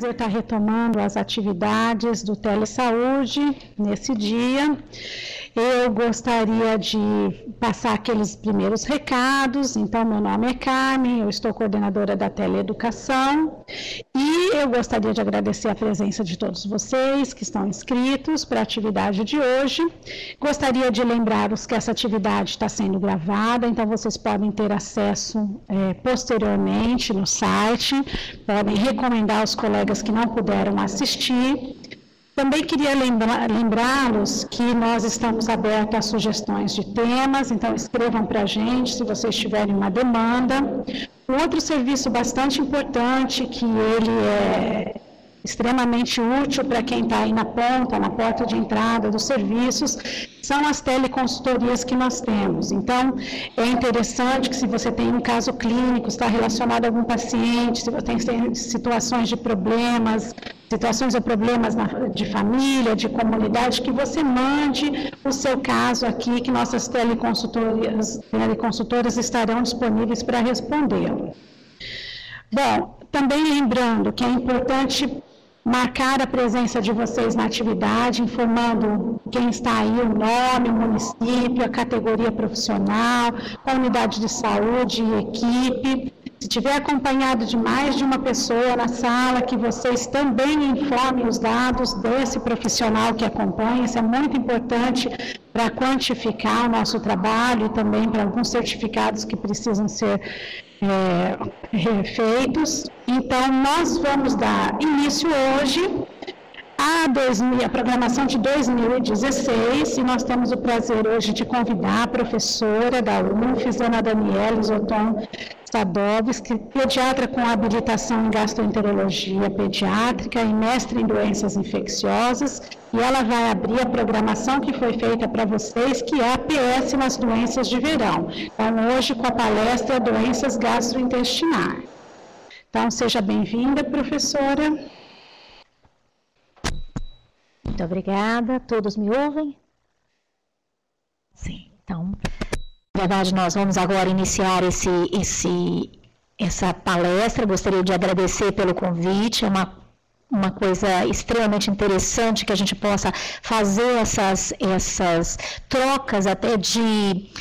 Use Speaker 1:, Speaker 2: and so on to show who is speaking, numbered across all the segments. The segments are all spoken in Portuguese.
Speaker 1: prazer estar retomando as atividades do Telesaúde nesse dia. Eu gostaria de passar aqueles primeiros recados. Então, meu nome é Carmen, eu estou coordenadora da Teleeducação e eu gostaria de agradecer a presença de todos vocês que estão inscritos para a atividade de hoje. Gostaria de lembrá-los que essa atividade está sendo gravada, então vocês podem ter acesso posteriormente no site, podem recomendar aos colegas que não puderam assistir. Também queria lembrá-los que nós estamos abertos a sugestões de temas, então escrevam para a gente se vocês tiverem uma demanda. Um outro serviço bastante importante, que ele é extremamente útil para quem está aí na porta de entrada dos serviços, são as teleconsultorias que nós temos. Então, é interessante que se você tem um caso clínico, está relacionado a algum paciente, se você tem situações de problemas, situações ou problemas de família, de comunidade, que você mande o seu caso aqui, que nossas teleconsultoras estarão disponíveis para respondê-lo. Bom, também lembrando que é importante marcar a presença de vocês na atividade, informando quem está aí, o nome, o município, a categoria profissional, a unidade de saúde e equipe. Se tiver acompanhado de mais de uma pessoa na sala, que vocês também informem os dados desse profissional que acompanha. Isso é muito importante para quantificar o nosso trabalho e também para alguns certificados que precisam ser feitos. Então, nós vamos dar início hoje a programação de 2016, e nós temos o prazer hoje de convidar a professora da UFES, Ana Daniela Zoton Sadovski, pediatra com habilitação em gastroenterologia pediátrica e mestre em doenças infecciosas, e ela vai abrir a programação que foi feita para vocês, que é a PS nas doenças de verão. Então, hoje com a palestra Doenças Gastrointestinais. Então, seja bem-vinda, professora.
Speaker 2: Muito obrigada. Todos me ouvem? Sim, então, na verdade, nós vamos agora iniciar essa palestra. Gostaria de agradecer pelo convite. É uma coisa extremamente interessante que a gente possa fazer essas trocas até de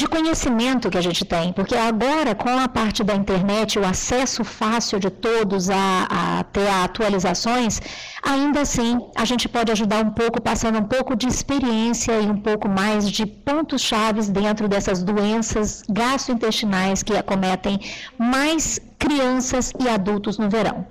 Speaker 2: conhecimento que a gente tem, porque agora, com a parte da internet, o acesso fácil de todos a ter atualizações, ainda assim, a gente pode ajudar um pouco, passando um pouco de experiência e um pouco mais de pontos chaves dentro dessas doenças gastrointestinais que acometem mais crianças e adultos no verão.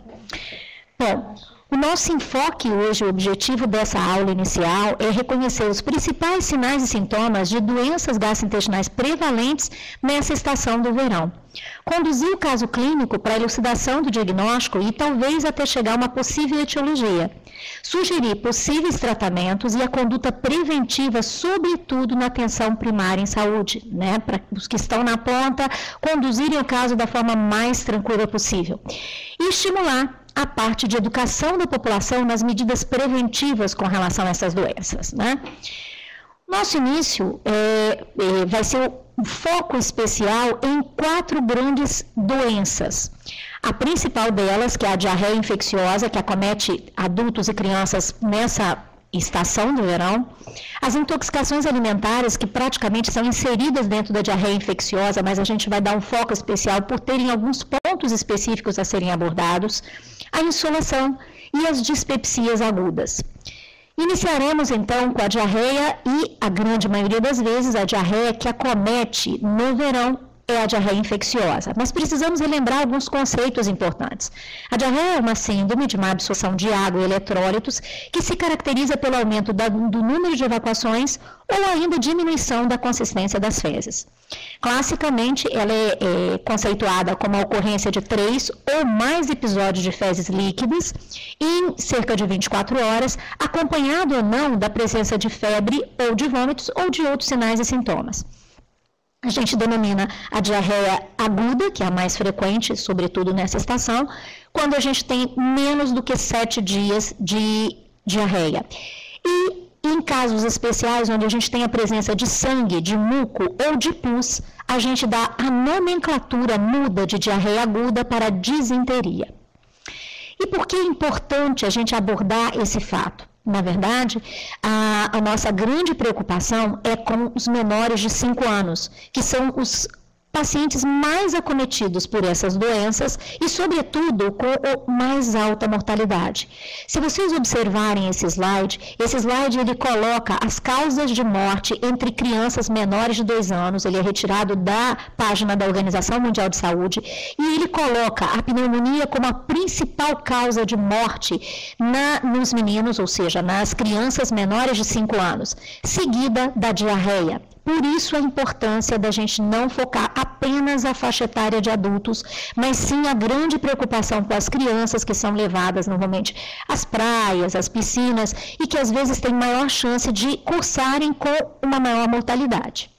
Speaker 2: Bom, o nosso enfoque hoje, o objetivo dessa aula inicial é reconhecer os principais sinais e sintomas de doenças gastrointestinais prevalentes nessa estação do verão. Conduzir o caso clínico para a elucidação do diagnóstico e talvez até chegar a uma possível etiologia. Sugerir possíveis tratamentos e a conduta preventiva, sobretudo na atenção primária em saúde, né? Para os que estão na ponta, conduzirem o caso da forma mais tranquila possível. E estimular a parte de educação da população nas medidas preventivas com relação a essas doenças, né? Nosso início vai ser um foco especial em 4 grandes doenças. A principal delas, que é a diarreia infecciosa, que acomete adultos e crianças nessa estação do verão, as intoxicações alimentares, que praticamente são inseridas dentro da diarreia infecciosa, mas a gente vai dar um foco especial por terem alguns pontos específicos a serem abordados, a insolação e as dispepsias agudas. Iniciaremos então com a diarreia e, a grande maioria das vezes, a diarreia que acomete no verão é a diarreia infecciosa, mas precisamos relembrar alguns conceitos importantes. A diarreia é uma síndrome de má absorção de água e eletrólitos que se caracteriza pelo aumento do número de evacuações ou ainda diminuição da consistência das fezes. Classicamente, ela é conceituada como a ocorrência de 3 ou mais episódios de fezes líquidas em cerca de 24 horas, acompanhado ou não da presença de febre ou de vômitos ou de outros sinais e sintomas. A gente denomina a diarreia aguda, que é a mais frequente, sobretudo nessa estação, quando a gente tem menos do que 7 dias de diarreia. E em casos especiais, onde a gente tem a presença de sangue, de muco ou de pus, a gente dá a nomenclatura muda de diarreia aguda para disenteria. E por que é importante a gente abordar esse fato? Na verdade, a nossa grande preocupação é com os menores de 5 anos, que são os pacientes mais acometidos por essas doenças e, sobretudo, com mais alta mortalidade. Se vocês observarem esse slide ele coloca as causas de morte entre crianças menores de 2 anos, ele é retirado da página da Organização Mundial de Saúde, e ele coloca a pneumonia como a principal causa de morte nos meninos, ou seja, nas crianças menores de 5 anos, seguida da diarreia. Por isso a importância da gente não focar apenas a faixa etária de adultos, mas sim a grande preocupação com as crianças que são levadas normalmente às praias, às piscinas, e que às vezes têm maior chance de cursarem com uma maior mortalidade.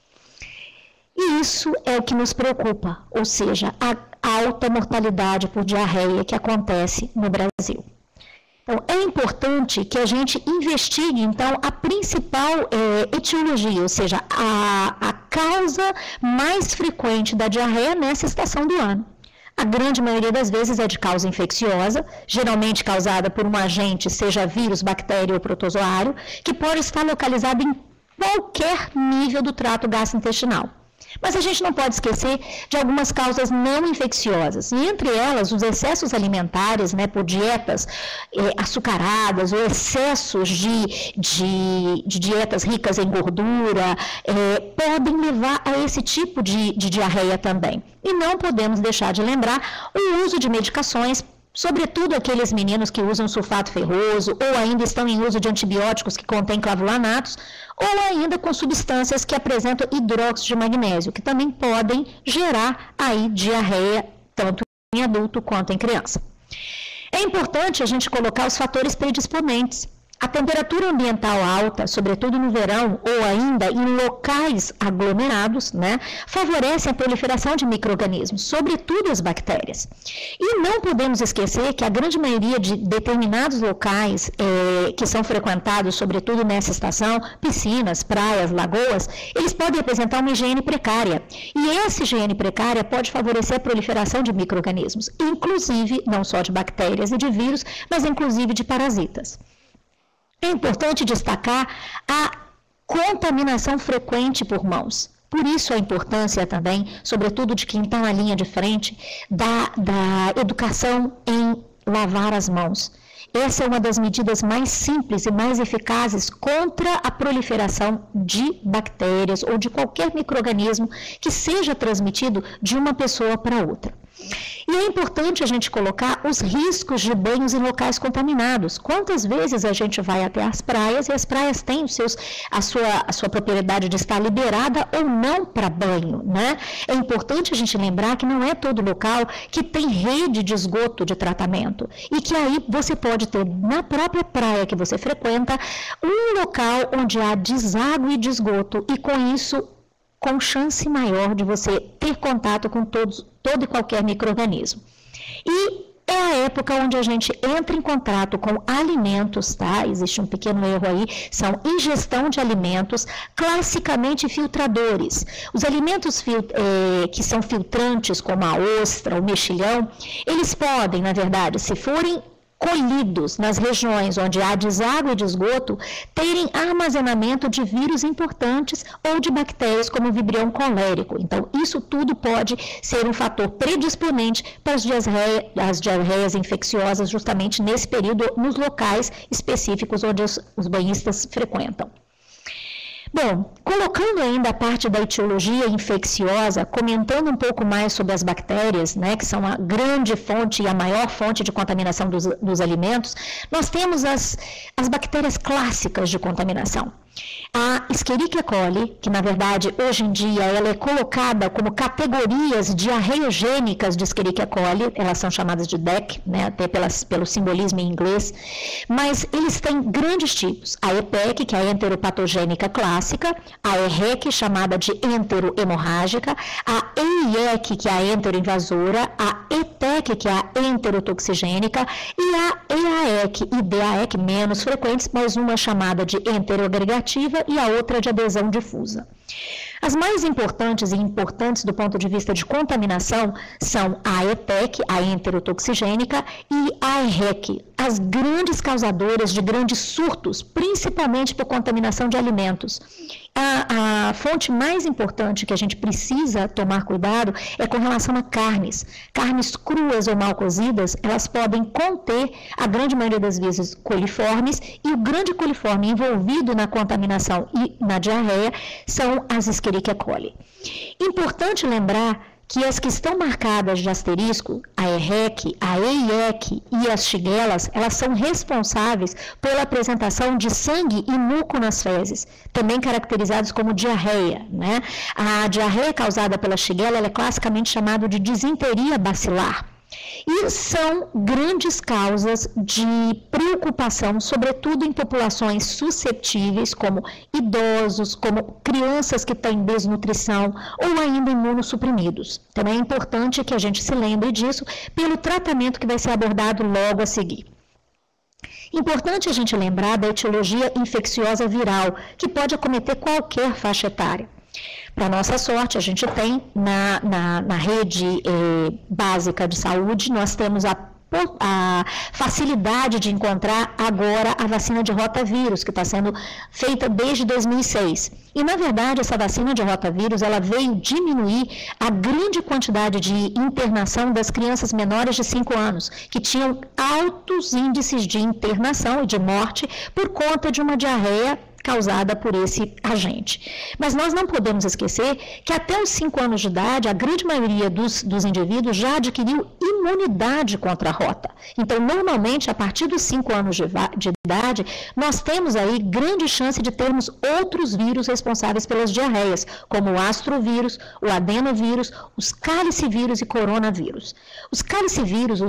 Speaker 2: E isso é o que nos preocupa, ou seja, a alta mortalidade por diarreia que acontece no Brasil. Então, é importante que a gente investigue, então, a principal etiologia, ou seja, a causa mais frequente da diarreia nessa estação do ano. A grande maioria das vezes é de causa infecciosa, geralmente causada por um agente, seja vírus, bactéria ou protozoário, que pode estar localizado em qualquer nível do trato gastrointestinal. Mas a gente não pode esquecer de algumas causas não infecciosas, e entre elas os excessos alimentares, por dietas açucaradas ou excessos de dietas ricas em gordura, podem levar a esse tipo de diarreia também. E não podemos deixar de lembrar o uso de medicações, sobretudo aqueles meninos que usam sulfato ferroso ou ainda estão em uso de antibióticos que contêm clavulanatos, ou ainda com substâncias que apresentam hidróxido de magnésio, que também podem gerar aí diarreia, tanto em adulto quanto em criança. É importante a gente colocar os fatores predisponentes. A temperatura ambiental alta, sobretudo no verão ou ainda em locais aglomerados, favorece a proliferação de micro-organismos, sobretudo as bactérias. E não podemos esquecer que a grande maioria de determinados locais que são frequentados, sobretudo nessa estação, piscinas, praias, lagoas, eles podem apresentar uma higiene precária. E essa higiene precária pode favorecer a proliferação de micro-organismos, inclusive não só de bactérias e de vírus, mas inclusive de parasitas. É importante destacar a contaminação frequente por mãos. Por isso a importância também, sobretudo de quem está na linha de frente, da educação em lavar as mãos. Essa é uma das medidas mais simples e mais eficazes contra a proliferação de bactérias ou de qualquer micro-organismo que seja transmitido de uma pessoa para outra. E é importante a gente colocar os riscos de banhos em locais contaminados. Quantas vezes a gente vai até as praias e as praias têm a sua propriedade de estar liberada ou não para banho, É importante a gente lembrar que não é todo local que tem rede de esgoto de tratamento e que aí você pode ter na própria praia que você frequenta um local onde há deságue de esgoto e com isso com chance maior de você ter contato com todo e qualquer micro-organismo. E é a época onde a gente entra em contato com alimentos, Existe um pequeno erro aí, são ingestão de alimentos, classicamente filtradores. Os alimentos que são filtrantes, como a ostra, o mexilhão, eles podem, na verdade, se forem colhidos nas regiões onde há deságue de esgoto, terem armazenamento de vírus importantes ou de bactérias como o Vibrio colérico. Então, isso tudo pode ser um fator predisponente para as diarreias infecciosas justamente nesse período, nos locais específicos onde os banhistas frequentam. Bom, colocando ainda a parte da etiologia infecciosa, comentando um pouco mais sobre as bactérias, que são a grande fonte e a maior fonte de contaminação dos alimentos, nós temos as bactérias clássicas de contaminação. A Escherichia coli, que na verdade hoje em dia ela é colocada como categorias diarreiogênicas de Escherichia coli, elas são chamadas de DEC, até pelo simbolismo em inglês, mas eles têm grandes tipos. A EPEC, que é a enteropatogênica clássica, a EREC, chamada de enterohemorrágica, a EIEC, que é a enteroinvasora, a ETEC, que é a enterotoxigênica, e a EAEC e DAEC, menos frequentes, mas uma chamada de enteroagregativa e a outra de adesão difusa. As mais importantes do ponto de vista de contaminação são a ETEC, a enterotoxigênica, e a EREC, as grandes causadoras de grandes surtos, principalmente por contaminação de alimentos. A fonte mais importante que a gente precisa tomar cuidado é com relação a carnes. Carnes cruas ou mal cozidas, elas podem conter, a grande maioria das vezes, coliformes, e o grande coliforme envolvido na contaminação e na diarreia são as Escherichia coli. Importante lembrar que as que estão marcadas de asterisco, a EREC, a EIEC e as shigellas, elas são responsáveis pela apresentação de sangue e muco nas fezes, também caracterizados como diarreia, né? A diarreia causada pela shigella ela é classicamente chamada de disenteria bacilar. E são grandes causas de preocupação, sobretudo em populações susceptíveis, como idosos, como crianças que têm desnutrição ou ainda imunossuprimidos. Também é importante que a gente se lembre disso pelo tratamento que vai ser abordado logo a seguir. Importante a gente lembrar da etiologia infecciosa viral, que pode acometer qualquer faixa etária. Para nossa sorte, a gente tem na rede básica de saúde, nós temos a facilidade de encontrar agora a vacina de rotavírus, que está sendo feita desde 2006. E, na verdade, essa vacina de rotavírus, ela veio diminuir a grande quantidade de internação das crianças menores de 5 anos, que tinham altos índices de internação e de morte por conta de uma diarreia causada por esse agente. Mas nós não podemos esquecer que até os 5 anos de idade, a grande maioria dos indivíduos já adquiriu imunidade contra a rota. Então, normalmente, a partir dos 5 anos de idade, nós temos aí grande chance de termos outros vírus responsáveis pelas diarreias, como o astrovírus, o adenovírus, os calicivírus e coronavírus. Os calicivírus,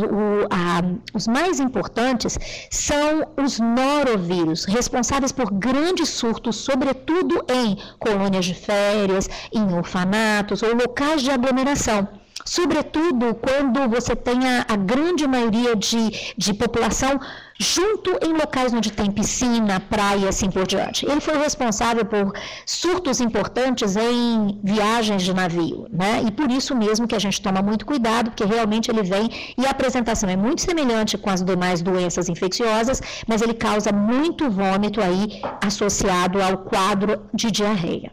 Speaker 2: os mais importantes, são os norovírus, responsáveis por grandes surtos, sobretudo em colônias de férias, em orfanatos ou locais de aglomeração. Sobretudo quando você tem a grande maioria de população junto em locais onde tem piscina, praia e assim por diante. Ele foi responsável por surtos importantes em viagens de navio, né? E por isso mesmo que a gente toma muito cuidado, porque realmente ele vem e a apresentação é muito semelhante com as demais doenças infecciosas, mas ele causa muito vômito aí associado ao quadro de diarreia.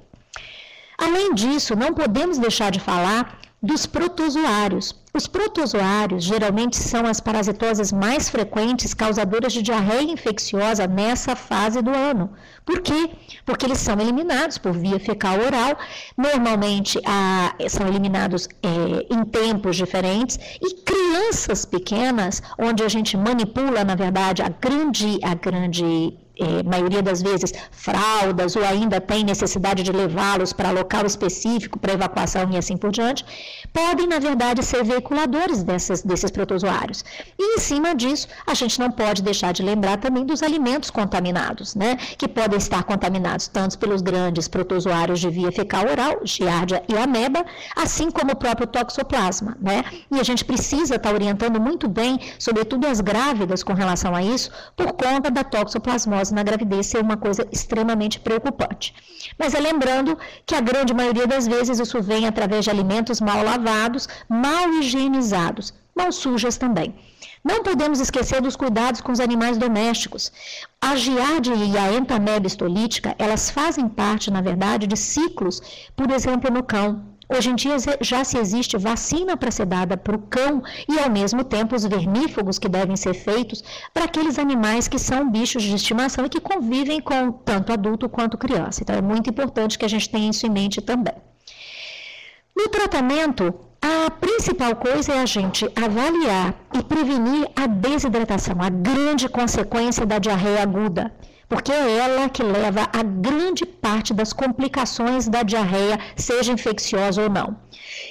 Speaker 2: Além disso, não podemos deixar de falar dos protozoários. Os protozoários geralmente são as parasitoses mais frequentes causadoras de diarreia infecciosa nessa fase do ano. Por quê? Porque eles são eliminados por via fecal oral, normalmente são eliminados em tempos diferentes, e crianças pequenas, onde a gente manipula, na verdade, a grande maioria das vezes, fraldas, ou ainda tem necessidade de levá-los para local específico, para evacuação e assim por diante, podem, na verdade, ser veiculadores desses protozoários. E, em cima disso, a gente não pode deixar de lembrar também dos alimentos contaminados, né? Que podem estar contaminados tanto pelos grandes protozoários de via fecal oral, Giardia e Ameba, assim como o próprio toxoplasma, né? E a gente precisa estar orientando muito bem, sobretudo as grávidas, com relação a isso, por conta da toxoplasmose na gravidez ser uma coisa extremamente preocupante. Mas lembrando que a grande maioria das vezes isso vem através de alimentos mal lavados, mal higienizados, mãos sujas também. Não podemos esquecer dos cuidados com os animais domésticos. A Giardia e a Entamoeba histolítica, elas fazem parte, na verdade, de ciclos, por exemplo, no cão. Hoje em dia já se existe vacina para ser dada para o cão e, ao mesmo tempo, os vermífugos que devem ser feitos para aqueles animais que são bichos de estimação e que convivem com tanto adulto quanto criança. Então, é muito importante que a gente tenha isso em mente também. No tratamento, a principal coisa é a gente avaliar e prevenir a desidratação, a grande consequência da diarreia aguda, porque é ela que leva a grande parte das complicações da diarreia, seja infecciosa ou não.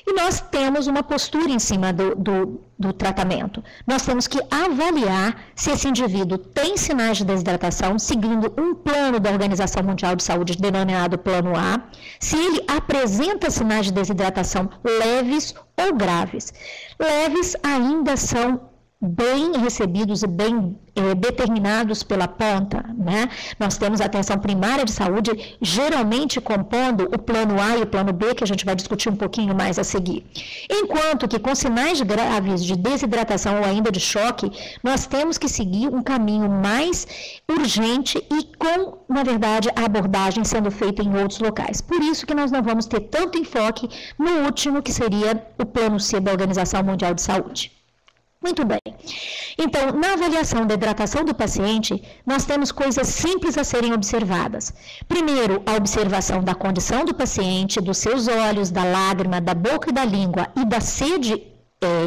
Speaker 2: E nós temos uma postura em cima do tratamento. Nós temos que avaliar se esse indivíduo tem sinais de desidratação, seguindo um plano da Organização Mundial de Saúde denominado Plano A, se ele apresenta sinais de desidratação leves ou graves. Leves ainda são bem recebidos e bem determinados pela ponta, né? Nós temos a atenção primária de saúde geralmente compondo o plano A e o plano B, que a gente vai discutir um pouquinho mais a seguir. Enquanto que com sinais graves de desidratação ou ainda de choque, nós temos que seguir um caminho mais urgente e com, na verdade, a abordagem sendo feita em outros locais. Por isso que nós não vamos ter tanto enfoque no último, que seria o plano C da Organização Mundial de Saúde. Muito bem. Então, na avaliação da hidratação do paciente, nós temos coisas simples a serem observadas. Primeiro, a observação da condição do paciente, dos seus olhos, da lágrima, da boca e da língua e da sede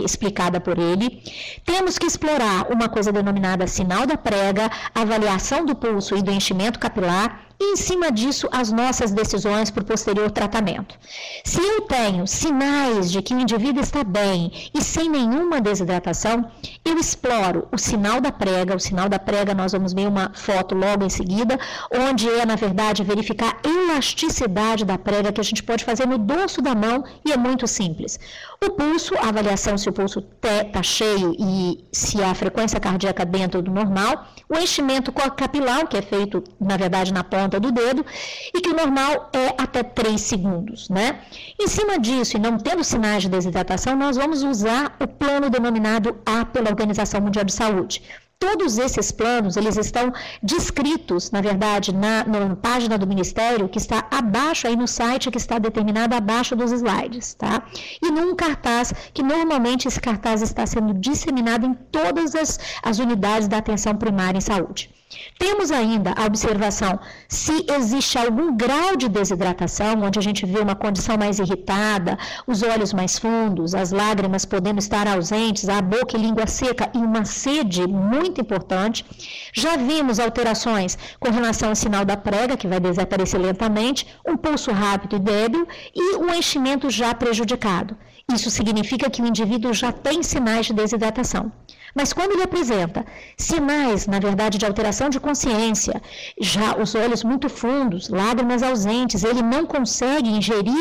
Speaker 2: explicada por ele. Temos que explorar uma coisa denominada sinal da prega, avaliação do pulso e do enchimento capilar, e, em cima disso, as nossas decisões para o posterior tratamento. Se eu tenho sinais de que o indivíduo está bem e sem nenhuma desidratação, eu exploro o sinal da prega. O sinal da prega, nós vamos ver uma foto logo em seguida, onde é, na verdade, verificar a elasticidade da prega, que a gente pode fazer no dorso da mão, e é muito simples. O pulso, a avaliação se o pulso está cheio e se a frequência cardíaca dentro do normal. O enchimento capilar, que é feito, na verdade, na ponta do dedo, e que o normal é até 3 segundos, né? Em cima disso, e não tendo sinais de desidratação, nós vamos usar o plano denominado A pela Organização Mundial de Saúde. Todos esses planos, eles estão descritos, na verdade, na página do Ministério, que está abaixo, aí no site que está determinado abaixo dos slides, tá? E num cartaz, que normalmente esse cartaz está sendo disseminado em todas as unidades da atenção primária em saúde. Temos ainda a observação se existe algum grau de desidratação, onde a gente vê uma condição mais irritada, os olhos mais fundos, as lágrimas podendo estar ausentes, a boca e língua seca e uma sede muito importante. Já vimos alterações com relação ao sinal da prega, que vai desaparecer lentamente, um pulso rápido e débil e um enchimento já prejudicado. Isso significa que o indivíduo já tem sinais de desidratação. Mas quando ele apresenta sinais, na verdade, de alteração de consciência, já os olhos muito fundos, lágrimas ausentes, ele não consegue ingerir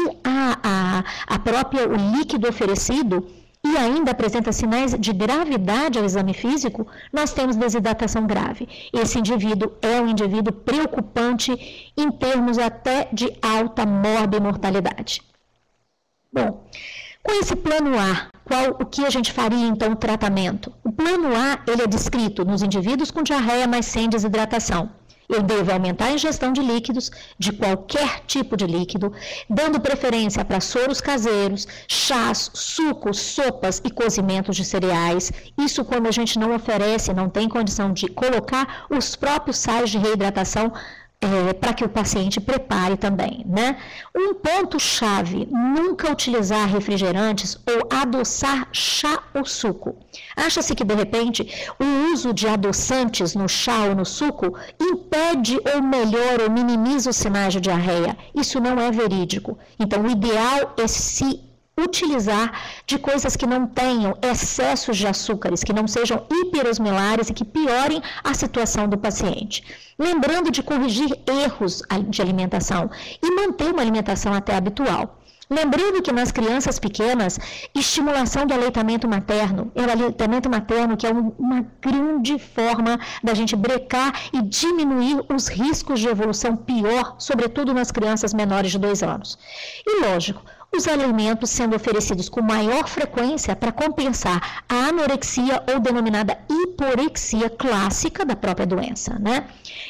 Speaker 2: o líquido oferecido e ainda apresenta sinais de gravidade ao exame físico, nós temos desidratação grave. Esse indivíduo é um indivíduo preocupante em termos até de alta morbimortalidade. Bom, com esse plano A, o que a gente faria então o tratamento? O plano A, ele é descrito nos indivíduos com diarreia, mas sem desidratação. Eu devo aumentar a ingestão de líquidos, de qualquer tipo de líquido, dando preferência para soros caseiros, chás, sucos, sopas e cozimentos de cereais. Isso quando a gente não oferece, não tem condição de colocar os próprios sais de reidratação para que o paciente prepare também, né? Um ponto-chave, nunca utilizar refrigerantes ou adoçar chá ou suco. Acha-se que, de repente, o uso de adoçantes no chá ou no suco impede ou melhora ou minimiza os sinais de diarreia. Isso não é verídico. Então, o ideal é se utilizar de coisas que não tenham excessos de açúcares, que não sejam hiperosmolares e que piorem a situação do paciente. Lembrando de corrigir erros de alimentação e manter uma alimentação até habitual. Lembrando que nas crianças pequenas, estimulação do aleitamento materno, é o aleitamento materno que é uma grande forma da gente brecar e diminuir os riscos de evolução pior, sobretudo nas crianças menores de 2 anos. E lógico, os alimentos sendo oferecidos com maior frequência para compensar a anorexia ou denominada hiporexia clássica da própria doença, né?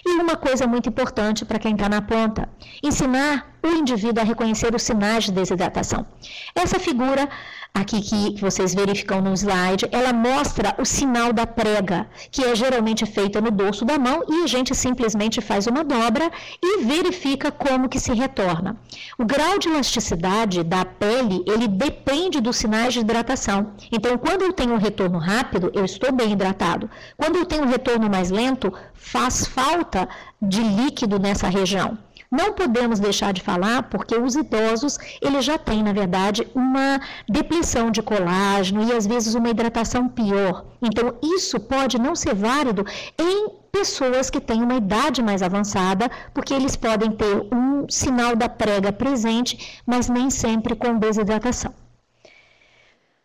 Speaker 2: E uma coisa muito importante para quem está na ponta, ensinar o indivíduo a reconhecer os sinais de desidratação. Essa figura aqui que vocês verificam no slide, ela mostra o sinal da prega, que é geralmente feita no dorso da mão e a gente simplesmente faz uma dobra e verifica como que se retorna. O grau de elasticidade da pele, ele depende dos sinais de hidratação. Então, quando eu tenho um retorno rápido, eu estou bem hidratado. Quando eu tenho um retorno mais lento, faz falta de líquido nessa região. Não podemos deixar de falar, porque os idosos, eles já têm, na verdade, uma depleção de colágeno e, às vezes, uma hidratação pior. Então, isso pode não ser válido em pessoas que têm uma idade mais avançada, porque eles podem ter um sinal da prega presente, mas nem sempre com desidratação.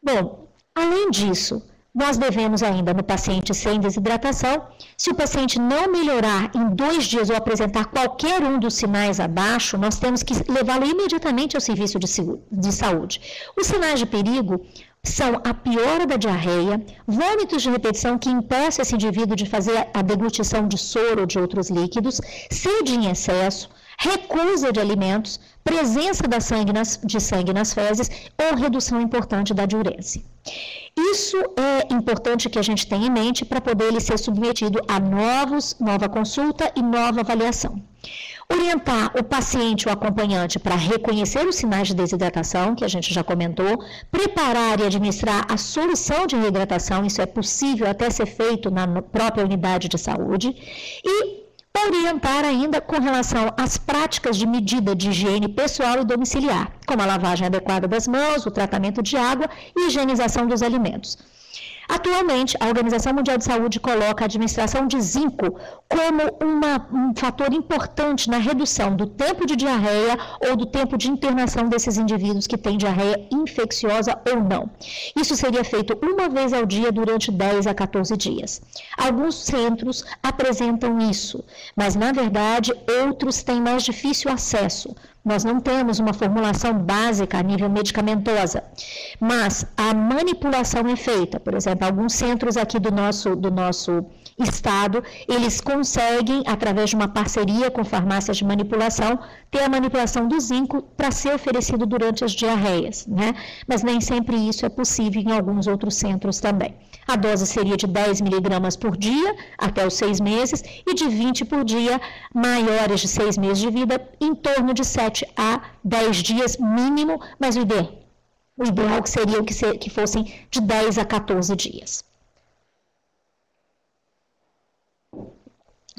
Speaker 2: Bom, além disso, nós devemos ainda, no paciente sem desidratação, se o paciente não melhorar em 2 dias ou apresentar qualquer um dos sinais abaixo, nós temos que levá-lo imediatamente ao serviço de saúde. Os sinais de perigo são a piora da diarreia, vômitos de repetição que impeçam esse indivíduo de fazer a deglutição de soro ou de outros líquidos, sede em excesso, recusa de alimentos, presença de sangue nas fezes ou redução importante da diurese. Isso é importante que a gente tenha em mente para poder ele ser submetido a nova consulta e nova avaliação. Orientar o paciente ou acompanhante para reconhecer os sinais de desidratação, que a gente já comentou, preparar e administrar a solução de reidratação, isso é possível até ser feito na própria unidade de saúde, e orientar ainda com relação às práticas de medida de higiene pessoal e domiciliar, como a lavagem adequada das mãos, o tratamento de água e higienização dos alimentos. Atualmente, a Organização Mundial de Saúde coloca a administração de zinco como um fator importante na redução do tempo de diarreia ou do tempo de internação desses indivíduos que têm diarreia infecciosa ou não. Isso seria feito uma vez ao dia durante 10 a 14 dias. Alguns centros apresentam isso, mas na verdade outros têm mais difícil acesso. Nós não temos uma formulação básica a nível medicamentosa, mas a manipulação é feita. Por exemplo, alguns centros aqui do nosso estado, eles conseguem, através de uma parceria com farmácias de manipulação, ter a manipulação do zinco para ser oferecido durante as diarreias, né? Mas nem sempre isso é possível em alguns outros centros também. A dose seria de 10 miligramas por dia, até os 6 meses, e de 20 por dia, maiores de 6 meses de vida, em torno de 7 a 10 dias mínimo, mas o ideal seria que fossem de 10 a 14 dias.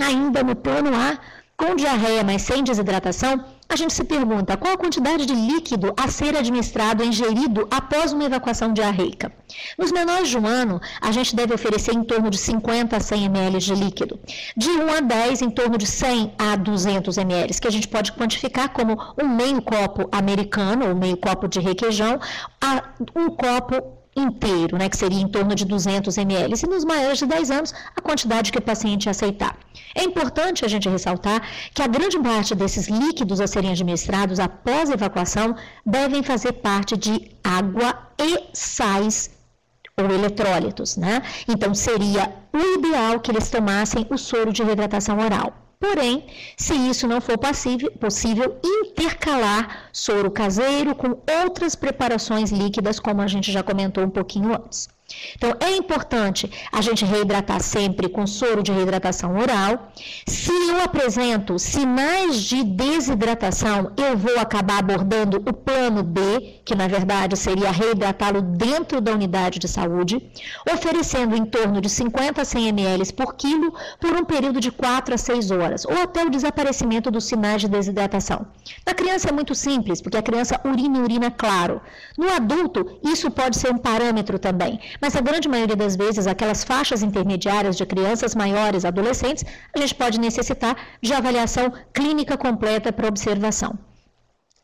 Speaker 2: Ainda no plano A, com diarreia, mas sem desidratação, a gente se pergunta qual a quantidade de líquido a ser administrado, ingerido após uma evacuação diarreica. Nos menores de 1 ano, a gente deve oferecer em torno de 50 a 100 ml de líquido. De 1 a 10, em torno de 100 a 200 ml, que a gente pode quantificar como um meio copo americano, ou meio copo de requeijão, a um copo inteiro, né, que seria em torno de 200 ml, e nos maiores de 10 anos, a quantidade que o paciente aceitar. É importante a gente ressaltar que a grande parte desses líquidos a serem administrados após a evacuação devem fazer parte de água e sais ou eletrólitos, né? Então, seria o ideal que eles tomassem o soro de reidratação oral. Porém, se isso não for possível, intercalar soro caseiro com outras preparações líquidas, como a gente já comentou um pouquinho antes. Então, é importante a gente reidratar sempre com soro de reidratação oral. Se eu apresento sinais de desidratação, eu vou acabar abordando o plano B, que na verdade seria reidratá-lo dentro da unidade de saúde, oferecendo em torno de 50 a 100 ml por quilo por um período de 4 a 6 horas, ou até o desaparecimento dos sinais de desidratação. Na criança é muito simples, porque a criança urina claro. No adulto, isso pode ser um parâmetro também. Mas a grande maioria das vezes, aquelas faixas intermediárias de crianças maiores, adolescentes, a gente pode necessitar de avaliação clínica completa para observação.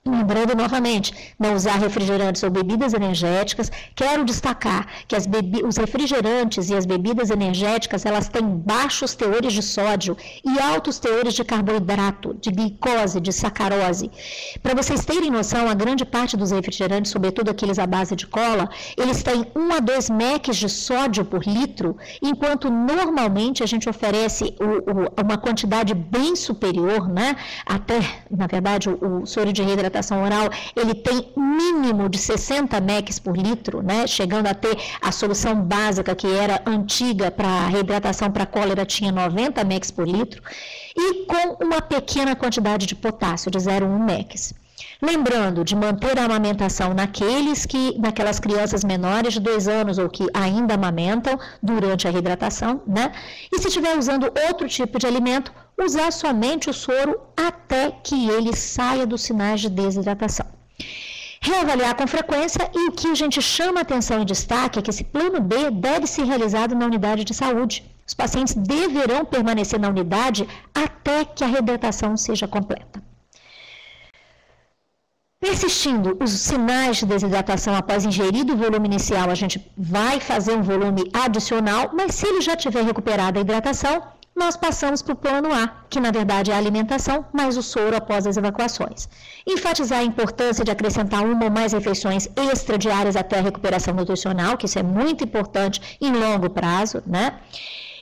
Speaker 2: Lembrando novamente, não usar refrigerantes ou bebidas energéticas. Quero destacar que os refrigerantes e as bebidas energéticas, elas têm baixos teores de sódio e altos teores de carboidrato, de glicose, de sacarose. Para vocês terem noção, a grande parte dos refrigerantes, sobretudo aqueles à base de cola, eles têm 1 a 2 mEq de sódio por litro, enquanto normalmente a gente oferece uma quantidade bem superior, né? Até, na verdade, o soro de reidratação oral, ele tem mínimo de 60 mEq por litro, né? Chegando a ter a solução básica que era antiga para reidratação para cólera, tinha 90 mEq por litro, e com uma pequena quantidade de potássio, de 0,1 mEq. Lembrando de manter a amamentação naquelas crianças menores de 2 anos ou que ainda amamentam durante a reidratação, né? E se estiver usando outro tipo de alimento, usar somente o soro até que ele saia dos sinais de desidratação. Reavaliar com frequência, e o que a gente chama atenção e destaque é que esse plano B deve ser realizado na unidade de saúde. Os pacientes deverão permanecer na unidade até que a reidratação seja completa. Persistindo os sinais de desidratação após ingerido o volume inicial, a gente vai fazer um volume adicional, mas se ele já tiver recuperado a hidratação, nós passamos para o plano A, que na verdade é a alimentação, mais o soro após as evacuações. Enfatizar a importância de acrescentar uma ou mais refeições extradiárias até a recuperação nutricional, que isso é muito importante em longo prazo, né?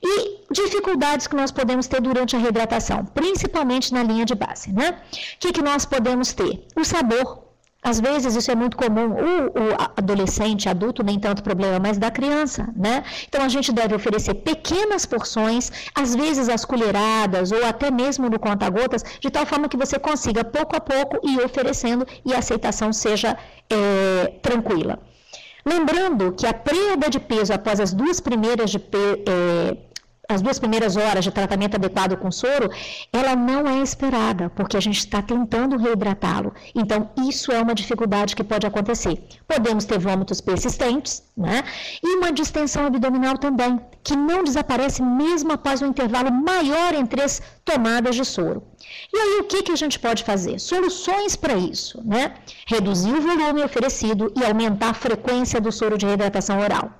Speaker 2: E dificuldades que nós podemos ter durante a reidratação, principalmente na linha de base, né? O que nós podemos ter? O sabor. Às vezes isso é muito comum, o adolescente, adulto, nem tanto problema, mas da criança, né? Então a gente deve oferecer pequenas porções, às vezes as colheradas ou até mesmo no conta-gotas, de tal forma que você consiga pouco a pouco ir oferecendo e a aceitação seja tranquila. Lembrando que a perda de peso após as duas primeiras horas de tratamento adequado com soro, ela não é esperada, porque a gente está tentando reidratá-lo. Então, isso é uma dificuldade que pode acontecer. Podemos ter vômitos persistentes, né? E uma distensão abdominal também, que não desaparece mesmo após um intervalo maior entre as tomadas de soro. E aí, o que a gente pode fazer? Soluções para isso, né? Reduzir o volume oferecido e aumentar a frequência do soro de reidratação oral.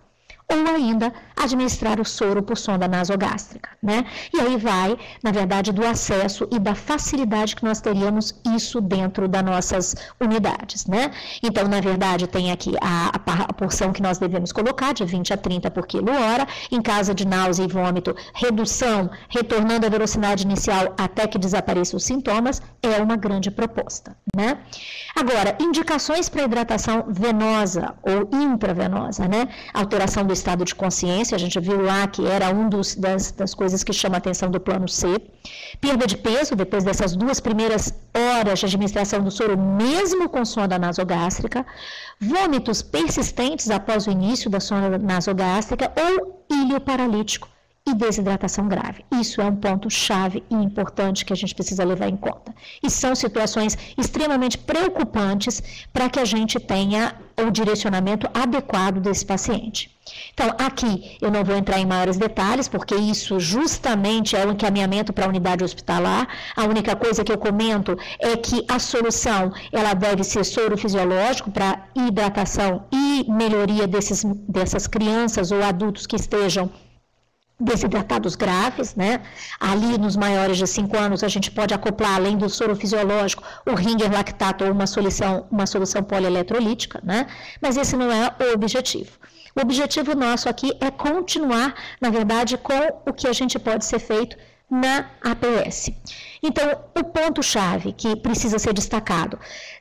Speaker 2: Ou ainda, administrar o soro por sonda nasogástrica, né? E aí vai, na verdade, do acesso e da facilidade que nós teríamos isso dentro das nossas unidades, né? Então, na verdade, tem aqui a porção que nós devemos colocar, de 20 a 30 por quilo-hora. Em caso de náusea e vômito, redução, retornando à velocidade inicial até que desapareçam os sintomas, é uma grande proposta, né? Agora, indicações para hidratação venosa ou intravenosa, né? Alteração do estado de consciência, a gente viu lá que era das coisas que chama a atenção do plano C. Perda de peso, depois dessas duas primeiras horas de administração do soro, mesmo com sonda nasogástrica. Vômitos persistentes após o início da sonda nasogástrica ou ilho paralítico e desidratação grave. Isso é um ponto-chave e importante que a gente precisa levar em conta. E são situações extremamente preocupantes para que a gente tenha o direcionamento adequado desse paciente. Então, aqui eu não vou entrar em maiores detalhes, porque isso justamente é o encaminhamento para a unidade hospitalar. A única coisa que eu comento é que a solução, ela deve ser soro fisiológico para hidratação e melhoria dessas crianças ou adultos que estejam desidratados graves, né? Ali nos maiores de 5 anos a gente pode acoplar, além do soro fisiológico, o Ringer lactato ou uma solução polieletrolítica, né? Mas esse não é o objetivo. O objetivo nosso aqui é continuar, na verdade, com o que a gente pode ser feito na APS. Então, o ponto-chave que precisa ser destacado,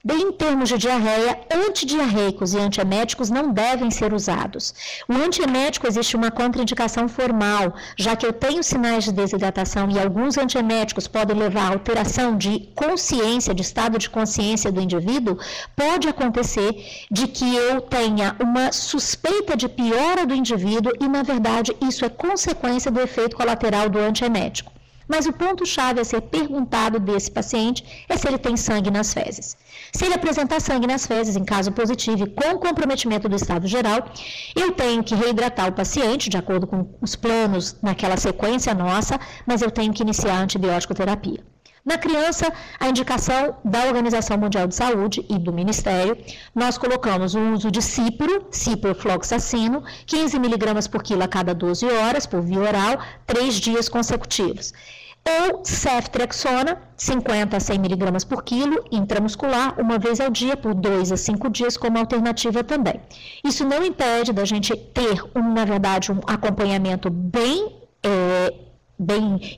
Speaker 2: em termos de diarreia, antidiarreicos e antieméticos não devem ser usados. O antiemético existe uma contraindicação formal, já que eu tenho sinais de desidratação e alguns antieméticos podem levar a alteração de consciência, de estado de consciência do indivíduo, pode acontecer de que eu tenha uma suspeita de piora do indivíduo e, na verdade, isso é consequência do efeito colateral do antiemético. Mas o ponto-chave a ser perguntado desse paciente é se ele tem sangue nas fezes. Se ele apresentar sangue nas fezes, em caso positivo e com comprometimento do estado geral, eu tenho que reidratar o paciente, de acordo com os planos naquela sequência nossa, mas eu tenho que iniciar a antibiótico terapia. Na criança, a indicação da Organização Mundial de Saúde e do Ministério, nós colocamos o uso de ciprofloxacino, 15 mg por quilo a cada 12 horas, por via oral, 3 dias consecutivos. Ou ceftriaxona, 50 a 100 mg por quilo, intramuscular, uma vez ao dia, por 2 a 5 dias, como alternativa também. Isso não impede da gente ter, na verdade, um acompanhamento bem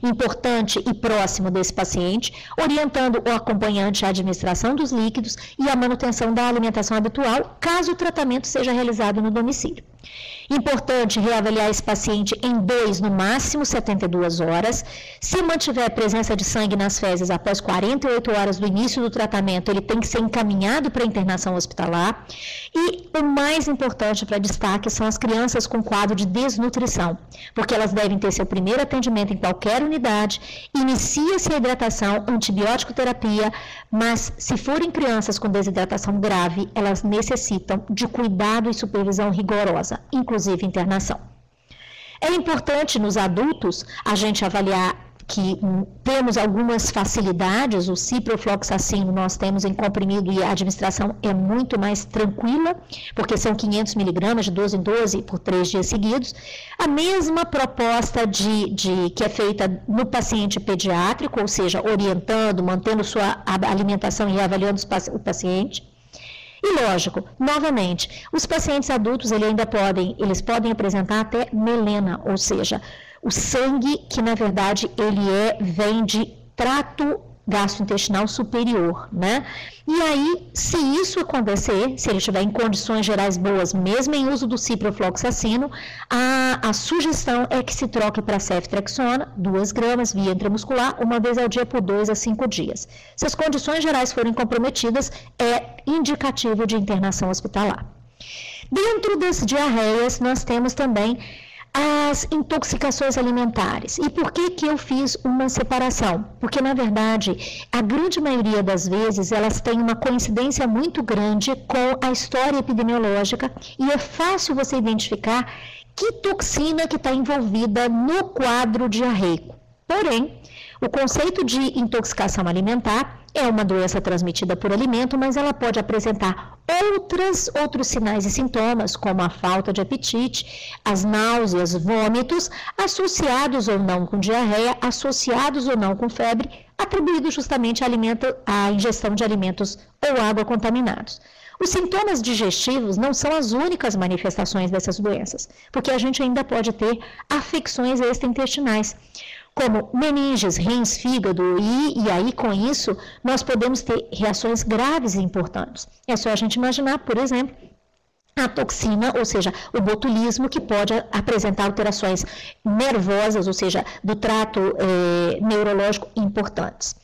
Speaker 2: importante e próximo desse paciente, orientando o acompanhante à administração dos líquidos e à manutenção da alimentação habitual, caso o tratamento seja realizado no domicílio. Importante reavaliar esse paciente em 2, no máximo 72 horas. Se mantiver a presença de sangue nas fezes após 48 horas do início do tratamento, ele tem que ser encaminhado para a internação hospitalar. E o mais importante para destaque são as crianças com quadro de desnutrição, porque elas devem ter seu primeiro atendimento em qualquer unidade, inicia-se a hidratação, antibiótico terapia, mas se forem crianças com desidratação grave, elas necessitam de cuidado e supervisão rigorosa, inclusive internação. É importante nos adultos a gente avaliar temos algumas facilidades, o ciprofloxacino nós temos em comprimido e a administração é muito mais tranquila, porque são 500 miligramas de 12 em 12 por 3 dias seguidos. A mesma proposta que é feita no paciente pediátrico, ou seja, orientando, mantendo sua alimentação e avaliando o paciente. E lógico, novamente, os pacientes adultos eles podem apresentar até melena, ou seja, o sangue que na verdade vem de trato gastrointestinal superior, né? E aí, se isso acontecer, se ele estiver em condições gerais boas, mesmo em uso do ciprofloxacino, a sugestão é que se troque para ceftriaxona, 2 gramas via intramuscular, uma vez ao dia por 2 a 5 dias. Se as condições gerais forem comprometidas, é indicativo de internação hospitalar. Dentro das diarreias, nós temos também as intoxicações alimentares. E por que eu fiz uma separação? Porque, na verdade, a grande maioria das vezes, elas têm uma coincidência muito grande com a história epidemiológica e é fácil você identificar que toxina que está envolvida no quadro diarreico. Porém, o conceito de intoxicação alimentar é uma doença transmitida por alimento, mas ela pode apresentar outros sinais e sintomas, como a falta de apetite, as náuseas, vômitos, associados ou não com diarreia, associados ou não com febre, atribuídos justamente à ingestão de alimentos ou água contaminados. Os sintomas digestivos não são as únicas manifestações dessas doenças, porque a gente ainda pode ter afecções extraintestinais, como meninges, rins, fígado, e aí com isso nós podemos ter reações graves e importantes. É só a gente imaginar, por exemplo, a toxina, ou seja, o botulismo, que pode apresentar alterações nervosas, ou seja, do trato neurológico importantes.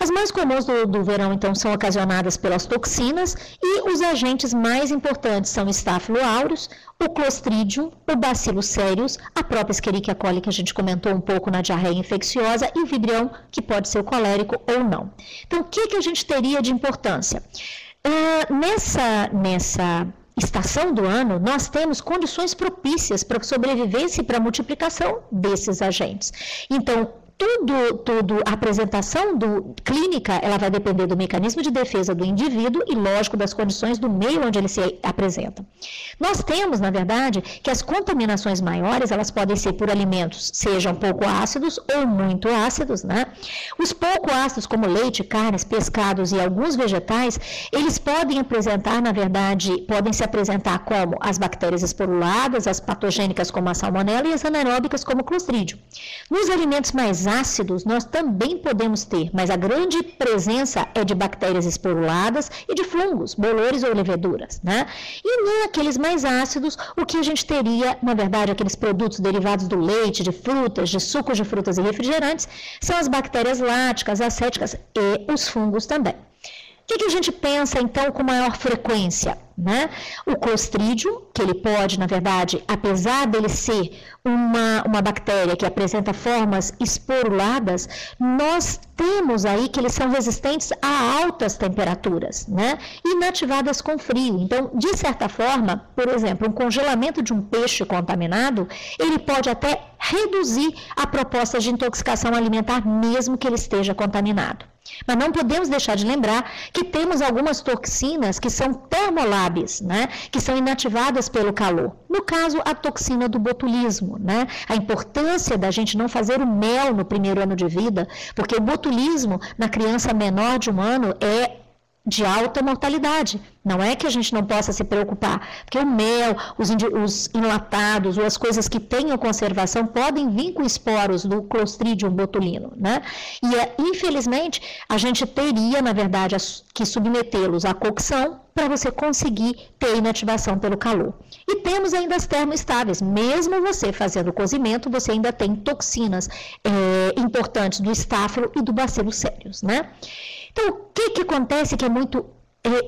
Speaker 2: As mais comuns do verão, então, são ocasionadas pelas toxinas e os agentes mais importantes são o Staphylo aureus, o Clostridium, o Bacillus cereus, a própria Escherichia coli, que a gente comentou um pouco na diarreia infecciosa, e o Vibrio, que pode ser o colérico ou não. Então, o que a gente teria de importância? Nessa estação do ano, nós temos condições propícias para a sobrevivência e para a multiplicação desses agentes. Então, a apresentação clínica, ela vai depender do mecanismo de defesa do indivíduo e, lógico, das condições do meio onde ele se apresenta. Nós temos, na verdade, que as contaminações maiores, elas podem ser por alimentos, sejam pouco ácidos ou muito ácidos, né? Os pouco ácidos, como leite, carnes, pescados e alguns vegetais, eles podem apresentar, na verdade, podem se apresentar como as bactérias esporuladas, as patogênicas como a salmonela e as anaeróbicas como o clostridium. Nos alimentos mais ácidos, nós também podemos ter, mas a grande presença é de bactérias esporuladas e de fungos, bolores ou leveduras, né? E naqueles mais ácidos, o que a gente teria, na verdade, aqueles produtos derivados do leite, de frutas, de sucos de frutas e refrigerantes, são as bactérias láticas, acéticas e os fungos também. O que a gente pensa, então, com maior frequência? Né? O Clostridium, que ele pode, na verdade, apesar dele ser uma bactéria que apresenta formas esporuladas, nós temos aí que eles são resistentes a altas temperaturas, né? Inativadas com frio. Então, de certa forma, por exemplo, um congelamento de um peixe contaminado, ele pode até reduzir a proposta de intoxicação alimentar, mesmo que ele esteja contaminado. Mas não podemos deixar de lembrar que temos algumas toxinas que são termolabes, né, que são inativadas pelo calor. No caso, a toxina do botulismo, né, a importância da gente não fazer o mel no primeiro ano de vida, porque o botulismo na criança menor de 1 ano é de alta mortalidade. Não é que a gente não possa se preocupar, porque o mel, os enlatados ou as coisas que tenham conservação podem vir com esporos do Clostridium botulino, né? E, infelizmente, a gente teria, na verdade, que submetê-los à cocção para você conseguir ter inativação pelo calor. E temos ainda as termoestáveis. Mesmo você fazendo o cozimento, você ainda tem toxinas importantes do Staphylo e do Bacillus cereus, né? Então, o que acontece que é muito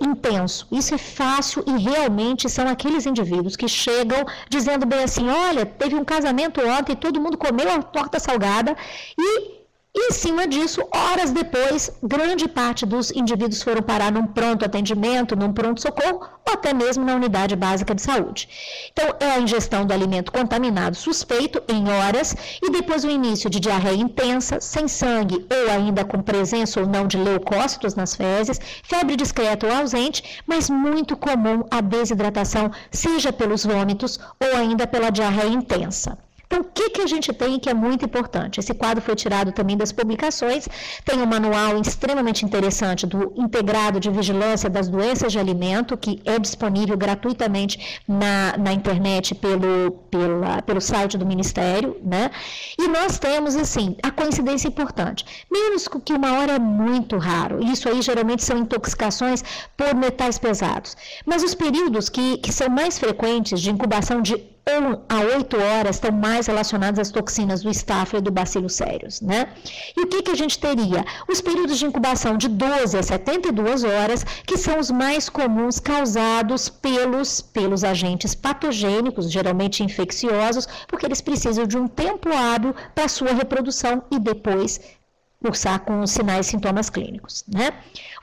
Speaker 2: intenso? Isso é fácil e realmente são aqueles indivíduos que chegam dizendo bem assim, olha, teve um casamento ontem, todo mundo comeu a torta salgada e E, em cima disso, horas depois, grande parte dos indivíduos foram parar num pronto atendimento, num pronto-socorro, ou até mesmo na unidade básica de saúde. Então, é a ingestão do alimento contaminado suspeito em horas e depois o início de diarreia intensa, sem sangue ou ainda com presença ou não de leucócitos nas fezes, febre discreta ou ausente, mas muito comum a desidratação, seja pelos vômitos ou ainda pela diarreia intensa. Então, o que a gente tem que é muito importante? Esse quadro foi tirado também das publicações, tem um manual extremamente interessante do Integrado de Vigilância das Doenças de Alimento, que é disponível gratuitamente na internet pelo site do Ministério, né? E nós temos, assim, a coincidência importante, menos que 1 hora é muito raro, isso aí geralmente são intoxicações por metais pesados, mas os períodos que são mais frequentes de incubação de 1 a 8 horas estão mais relacionados às toxinas do Staphylococcus e do Bacillus cereus, né? E o que a gente teria? Os períodos de incubação de 12 a 72 horas, que são os mais comuns causados pelos agentes patogênicos, geralmente infecciosos, porque eles precisam de um tempo hábil para a sua reprodução e depois cursar com os sinais e sintomas clínicos, né?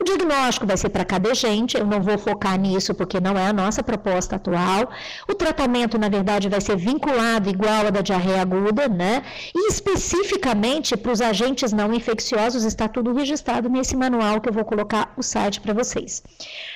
Speaker 2: O diagnóstico vai ser para cada gente, eu não vou focar nisso porque não é a nossa proposta atual. O tratamento, na verdade, vai ser vinculado igual ao da diarreia aguda, né? E especificamente para os agentes não infecciosos, está tudo registrado nesse manual que eu vou colocar o site para vocês.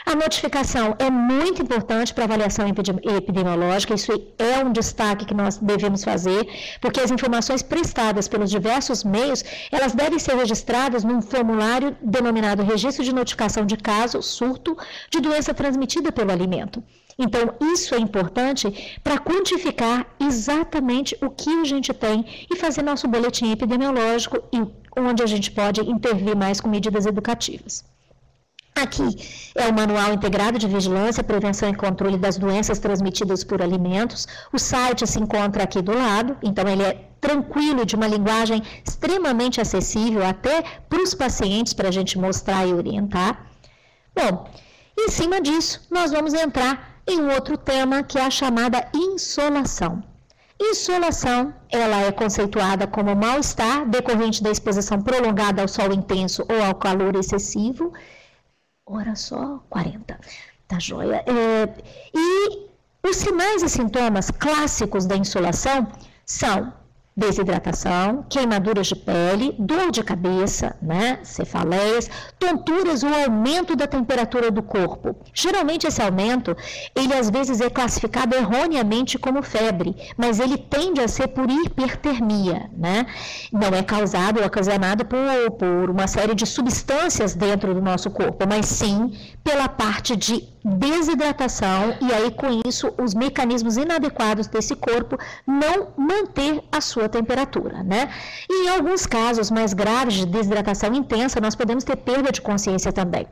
Speaker 2: A notificação é muito importante para a avaliação epidemiológica, isso é um destaque que nós devemos fazer, porque as informações prestadas pelos diversos meios, elas devem ser registradas num formulário denominado Registro de Notificação de Caso, surto, de doença transmitida pelo alimento. Então, isso é importante para quantificar exatamente o que a gente tem e fazer nosso boletim epidemiológico e onde a gente pode intervir mais com medidas educativas. Aqui é o Manual Integrado de Vigilância, Prevenção e Controle das Doenças Transmitidas por Alimentos. O site se encontra aqui do lado, então ele é tranquilo, de uma linguagem extremamente acessível até para os pacientes, para a gente mostrar e orientar. Bom, em cima disso, nós vamos entrar em um outro tema, que é a chamada insolação. Insolação, ela é conceituada como mal-estar decorrente da exposição prolongada ao sol intenso ou ao calor excessivo. Ora só, 40, tá joia? E os sinais e sintomas clássicos da insolação são desidratação, queimaduras de pele, dor de cabeça, né, cefaleias, tonturas ou aumento da temperatura do corpo. Geralmente esse aumento, ele às vezes é classificado erroneamente como febre, mas ele tende a ser por hipertermia, né? Não é causado ou ocasionado por uma série de substâncias dentro do nosso corpo, mas sim pela parte de desidratação, e aí com isso os mecanismos inadequados desse corpo não manter a sua temperatura, né? E em alguns casos mais graves de desidratação intensa, nós podemos ter perda de consciência também.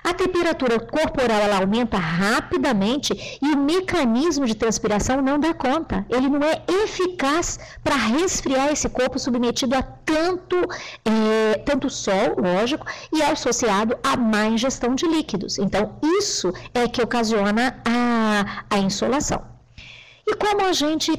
Speaker 2: A temperatura corporal, ela aumenta rapidamente e o mecanismo de transpiração não dá conta. Ele não é eficaz para resfriar esse corpo submetido a tanto sol, lógico, e associado a má ingestão de líquidos. Então, isso é que ocasiona a insolação. E como a gente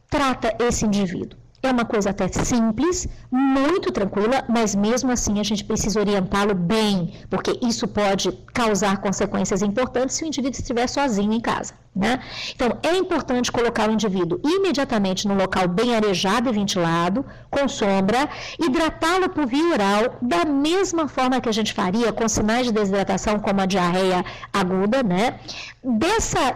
Speaker 2: trata esse indivíduo? É uma coisa até simples, muito tranquila, mas mesmo assim a gente precisa orientá-lo bem, porque isso pode causar consequências importantes se o indivíduo estiver sozinho em casa, né? Então, é importante colocar o indivíduo imediatamente num local bem arejado e ventilado, com sombra, hidratá-lo por via oral, da mesma forma que a gente faria com sinais de desidratação, como a diarreia aguda, né?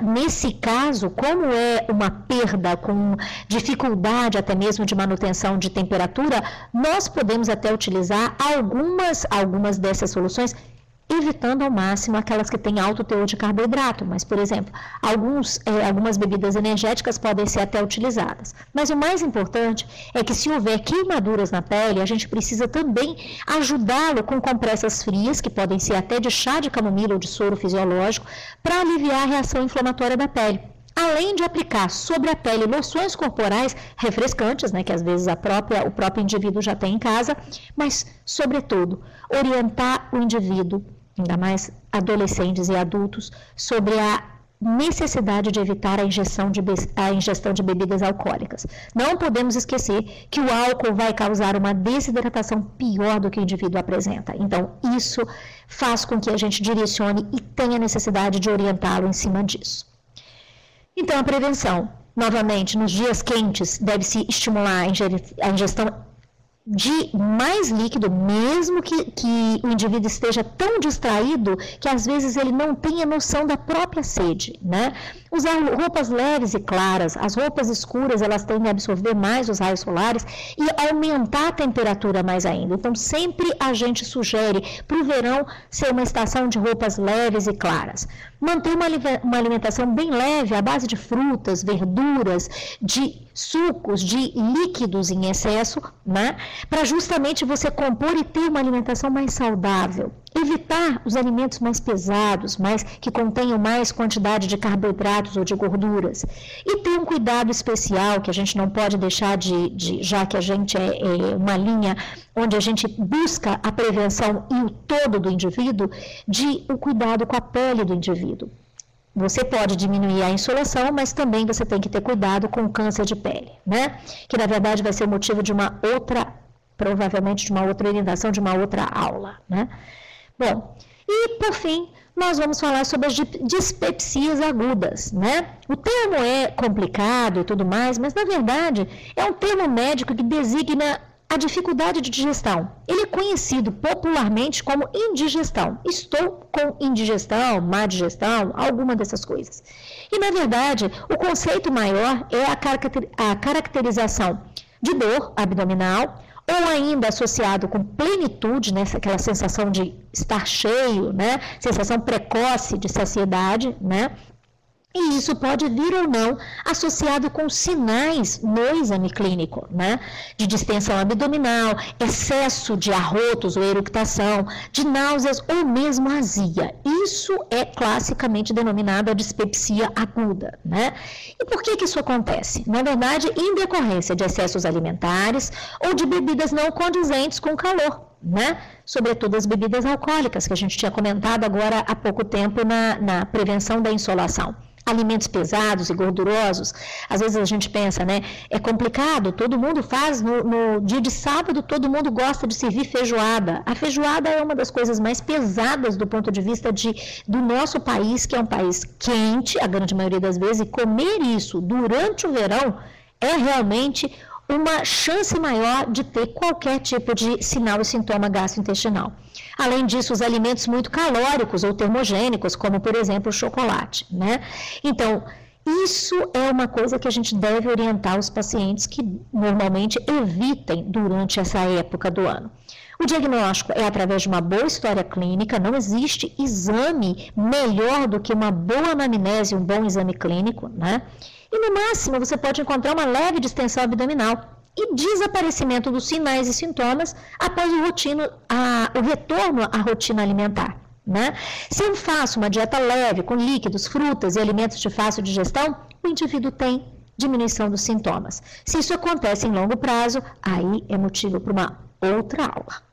Speaker 2: Nesse caso, como é uma perda com dificuldade até mesmo de manutenção de temperatura, nós podemos até utilizar algumas dessas soluções, evitando ao máximo aquelas que têm alto teor de carboidrato, mas, por exemplo, algumas bebidas energéticas podem ser até utilizadas. Mas o mais importante é que, se houver queimaduras na pele, a gente precisa também ajudá-lo com compressas frias, que podem ser até de chá de camomila ou de soro fisiológico, para aliviar a reação inflamatória da pele. Além de aplicar sobre a pele loções corporais refrescantes, né, que às vezes o próprio indivíduo já tem em casa, mas, sobretudo, orientar o indivíduo, ainda mais adolescentes e adultos, sobre a necessidade de evitar a ingestão de bebidas alcoólicas. Não podemos esquecer que o álcool vai causar uma desidratação pior do que o indivíduo apresenta. Então, isso faz com que a gente direcione e tenha necessidade de orientá-lo em cima disso. Então, a prevenção, novamente, nos dias quentes, deve-se estimular a ingestão de mais líquido, mesmo que o indivíduo esteja tão distraído que às vezes ele não tenha noção da própria sede, né? Usar roupas leves e claras, as roupas escuras elas tendem a absorver mais os raios solares e aumentar a temperatura mais ainda. Então sempre a gente sugere para o verão ser uma estação de roupas leves e claras. Manter uma alimentação bem leve, à base de frutas, verduras, de sucos, de líquidos em excesso, né? Para justamente você compor e ter uma alimentação mais saudável. Evitar os alimentos mais pesados, que contenham mais quantidade de carboidratos ou de gorduras. E ter um cuidado especial, que a gente não pode deixar já que a gente é uma linha onde a gente busca a prevenção e o todo do indivíduo, o cuidado com a pele do indivíduo. Você pode diminuir a insolação, mas também você tem que ter cuidado com o câncer de pele, né? Que na verdade vai ser o motivo de provavelmente de uma outra orientação, de uma outra aula, né? Bom, e por fim, nós vamos falar sobre as dispepsias agudas, né? O termo é complicado e tudo mais, mas na verdade é um termo médico que designa a dificuldade de digestão. Ele é conhecido popularmente como indigestão. Estou com indigestão, má digestão, alguma dessas coisas. E na verdade, o conceito maior é a caracterização de dor abdominal, ou ainda associado com plenitude, né, aquela sensação de estar cheio, né, sensação precoce de saciedade, né, e isso pode vir ou não associado com sinais no exame clínico, né, de distensão abdominal, excesso de arrotos ou eructação, de náuseas ou mesmo azia. Isso é classicamente denominada dispepsia aguda, né? E por que isso acontece? Na verdade, em decorrência de excessos alimentares ou de bebidas não condizentes com calor, né? Sobretudo as bebidas alcoólicas, que a gente tinha comentado agora há pouco tempo na prevenção da insolação. Alimentos pesados e gordurosos, às vezes a gente pensa, né, é complicado, todo mundo faz, no dia de sábado todo mundo gosta de servir feijoada. A feijoada é uma das coisas mais pesadas do ponto de vista do nosso país, que é um país quente, a grande maioria das vezes, e comer isso durante o verão é realmente uma chance maior de ter qualquer tipo de sinal e sintoma gastrointestinal. Além disso, os alimentos muito calóricos ou termogênicos, como por exemplo o chocolate, né? Então, isso é uma coisa que a gente deve orientar os pacientes que normalmente evitem durante essa época do ano. O diagnóstico é através de uma boa história clínica, não existe exame melhor do que uma boa anamnese, um bom exame clínico, né? E no máximo você pode encontrar uma leve distensão abdominal e desaparecimento dos sinais e sintomas após o retorno à rotina alimentar, né? Se eu faço uma dieta leve, com líquidos, frutas e alimentos de fácil digestão, o indivíduo tem diminuição dos sintomas. Se isso acontece em longo prazo, aí é motivo para uma outra aula.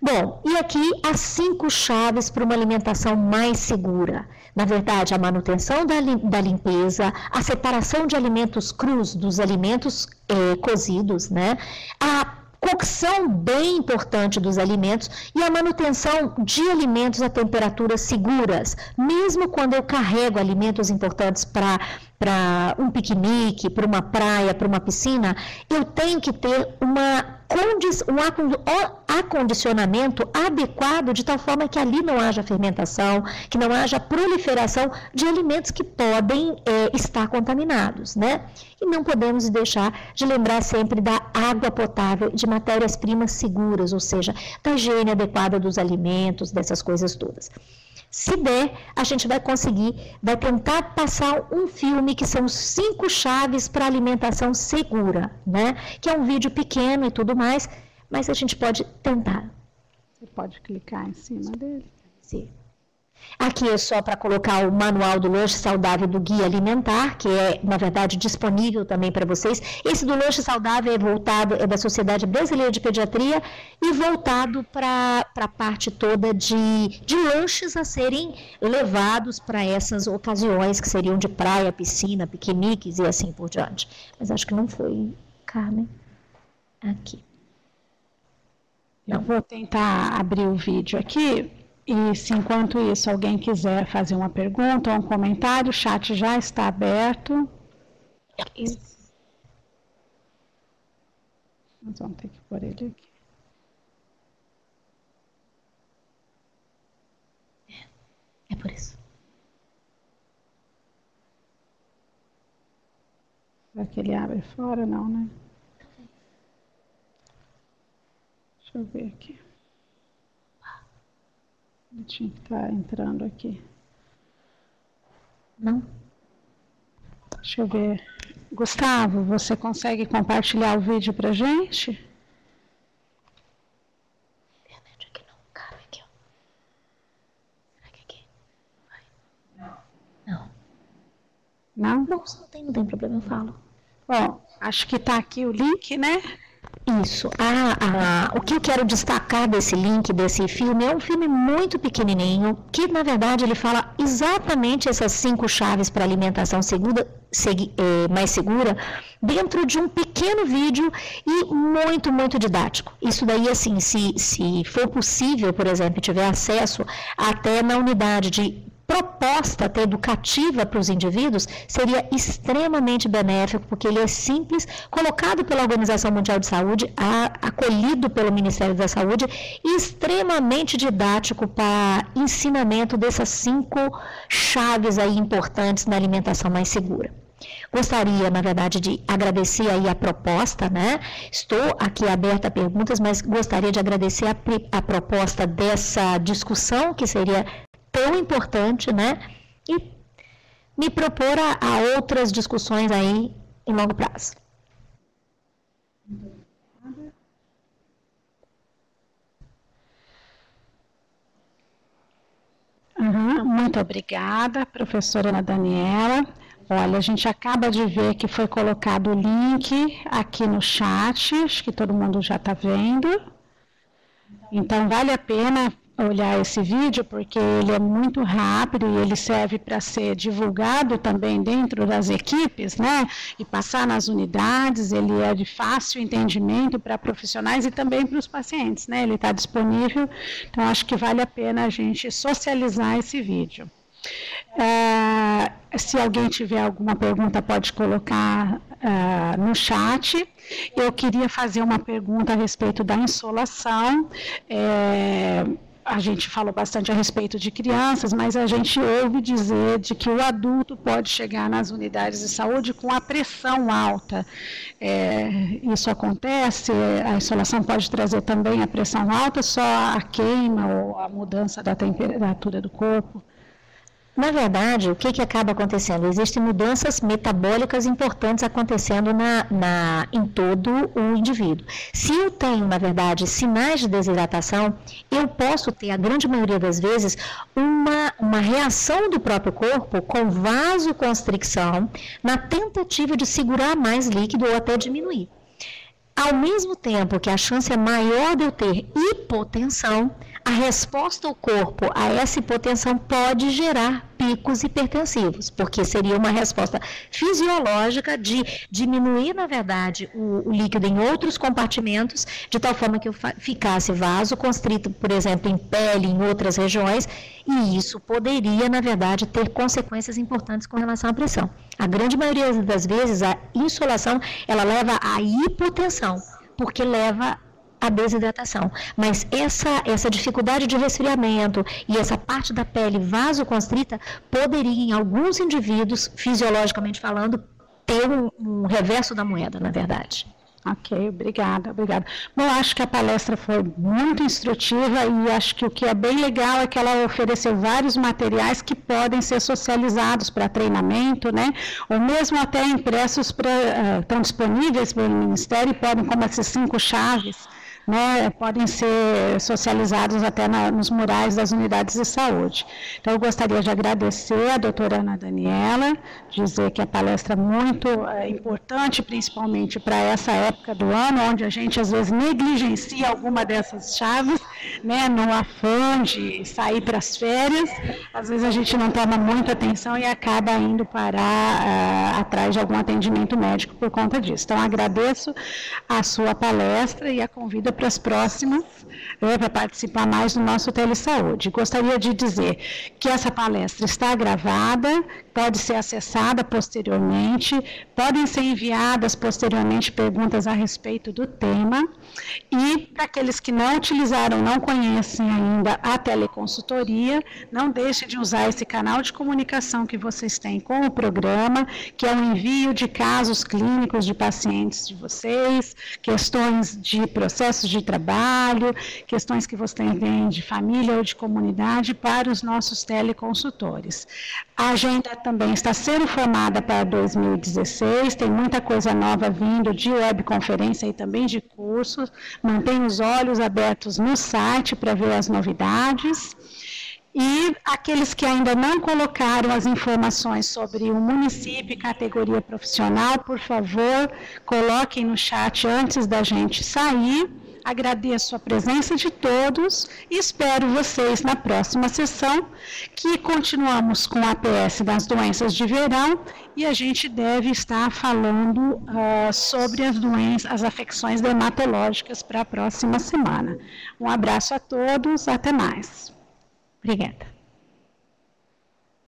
Speaker 2: Bom, e aqui as 5 chaves para uma alimentação mais segura. Na verdade, a manutenção da limpeza, a separação de alimentos crus dos alimentos cozidos, né? A cocção bem importante dos alimentos e a manutenção de alimentos a temperaturas seguras. Mesmo quando eu carrego alimentos importantes para um piquenique, para uma praia, para uma piscina, eu tenho que ter um acondicionamento adequado de tal forma que ali não haja fermentação, que não haja proliferação de alimentos que podem estar contaminados, né? E não podemos deixar de lembrar sempre da água potável, de matérias-primas seguras, ou seja, da higiene adequada dos alimentos, dessas coisas todas. Se der, a gente vai tentar passar um filme que são 5 chaves para alimentação segura, né? Que é um vídeo pequeno e tudo mais, mas a gente pode tentar.
Speaker 1: Você pode clicar em cima dele?
Speaker 2: Sim. Aqui é só para colocar o manual do lanche saudável do Guia Alimentar, que é, na verdade, disponível também para vocês. Esse do lanche saudável é da Sociedade Brasileira de Pediatria e voltado para a parte toda de lanches a serem levados para essas ocasiões, que seriam de praia, piscina, piqueniques e assim por diante. Mas acho que não foi, Carmen. Aqui.
Speaker 1: Eu vou tentar abrir o vídeo aqui. E se enquanto isso alguém quiser fazer uma pergunta ou um comentário, o chat já está aberto. Nós vamos ter que pôr ele aqui.
Speaker 2: É por isso.
Speaker 1: Será que ele abre fora? Não, né? Deixa eu ver aqui. Ele tinha que estar entrando aqui.
Speaker 2: Não?
Speaker 1: Deixa eu ver. Gustavo, você consegue compartilhar o vídeo para a gente?
Speaker 2: Internet aqui não cabe aqui, ó. Será que aqui? Vai. Não.
Speaker 1: Não?
Speaker 2: Não tem problema, eu falo.
Speaker 1: Bom, acho que está aqui o link, né?
Speaker 2: Isso. O que eu quero destacar desse link, desse filme, é um filme muito pequenininho, que na verdade ele fala exatamente essas 5 chaves para alimentação mais segura, dentro de um pequeno vídeo e muito, muito didático. Isso daí, assim, se for possível, por exemplo, tiver acesso até na unidade de proposta até educativa para os indivíduos, seria extremamente benéfico, porque ele é simples, colocado pela Organização Mundial de Saúde, acolhido pelo Ministério da Saúde, e extremamente didático para ensinamento dessas 5 chaves aí importantes na alimentação mais segura. Gostaria, na verdade, de agradecer aí a proposta, né? Estou aqui aberta a perguntas, mas gostaria de agradecer a proposta dessa discussão, que seria tão importante, né? E me propor a outras discussões aí em longo prazo.
Speaker 1: Muito obrigada, professora Ana Daniela. Olha, a gente acaba de ver que foi colocado o link aqui no chat, acho que todo mundo já está vendo. Então, vale a pena olhar esse vídeo, porque ele é muito rápido e ele serve para ser divulgado também dentro das equipes, né? E passar nas unidades, ele é de fácil entendimento para profissionais e também para os pacientes, né? Ele está disponível, então acho que vale a pena a gente socializar esse vídeo. Se alguém tiver alguma pergunta, pode colocar no chat. Eu queria fazer uma pergunta a respeito da insolação. A gente falou bastante a respeito de crianças, mas a gente ouve dizer de que o adulto pode chegar nas unidades de saúde com a pressão alta. Isso acontece? A insolação pode trazer também a pressão alta, só a queima ou a mudança da temperatura do corpo?
Speaker 2: Na verdade, o que acaba acontecendo? Existem mudanças metabólicas importantes acontecendo em todo o indivíduo. Se eu tenho, na verdade, sinais de desidratação, eu posso ter, a grande maioria das vezes, uma reação do próprio corpo com vasoconstricção na tentativa de segurar mais líquido ou até diminuir. Ao mesmo tempo que a chance é maior de eu ter hipotensão, a resposta do corpo a essa hipotensão pode gerar picos hipertensivos, porque seria uma resposta fisiológica de diminuir, na verdade, o líquido em outros compartimentos, de tal forma que eu ficasse vasoconstrito, por exemplo, em pele, em outras regiões, e isso poderia, na verdade, ter consequências importantes com relação à pressão. A grande maioria das vezes, a insolação, ela leva à hipotensão, porque leva a desidratação, mas essa dificuldade de resfriamento e essa parte da pele vasoconstrita poderia, em alguns indivíduos, fisiologicamente falando, ter um reverso da moeda, na verdade.
Speaker 1: Ok, obrigada. Bom, acho que a palestra foi muito instrutiva e acho que o que é bem legal é que ela ofereceu vários materiais que podem ser socializados para treinamento, né? Ou mesmo até impressos estão disponíveis pelo Ministério e podem, como essas 5 chaves, né, podem ser socializados até nos murais das unidades de saúde. Então, eu gostaria de agradecer a doutora Ana Daniela, dizer que a palestra é muito importante, principalmente para essa época do ano, onde a gente às vezes negligencia alguma dessas chaves, né, no afã de sair para as férias, às vezes a gente não toma muita atenção e acaba indo parar atrás de algum atendimento médico por conta disso. Então, agradeço a sua palestra e a convido para as próximas, para participar mais do nosso Telesaúde. Gostaria de dizer que essa palestra está gravada, pode ser acessada posteriormente, podem ser enviadas posteriormente perguntas a respeito do tema, e para aqueles que não utilizaram, não conhecem ainda a teleconsultoria, não deixe de usar esse canal de comunicação que vocês têm com o programa, que é o envio de casos clínicos de pacientes de vocês, questões de processos de trabalho, questões que vocês têm de família ou de comunidade para os nossos teleconsultores. A agenda também está sendo formada para 2016, tem muita coisa nova vindo de webconferência e também de cursos. Mantenha os olhos abertos no site para ver as novidades. E aqueles que ainda não colocaram as informações sobre o município e categoria profissional, por favor, coloquem no chat antes da gente sair. Agradeço a presença de todos e espero vocês na próxima sessão, que continuamos com a APS das doenças de verão e a gente deve estar falando sobre as doenças, as afecções dermatológicas para a próxima semana. Um abraço a todos, até mais. Obrigada.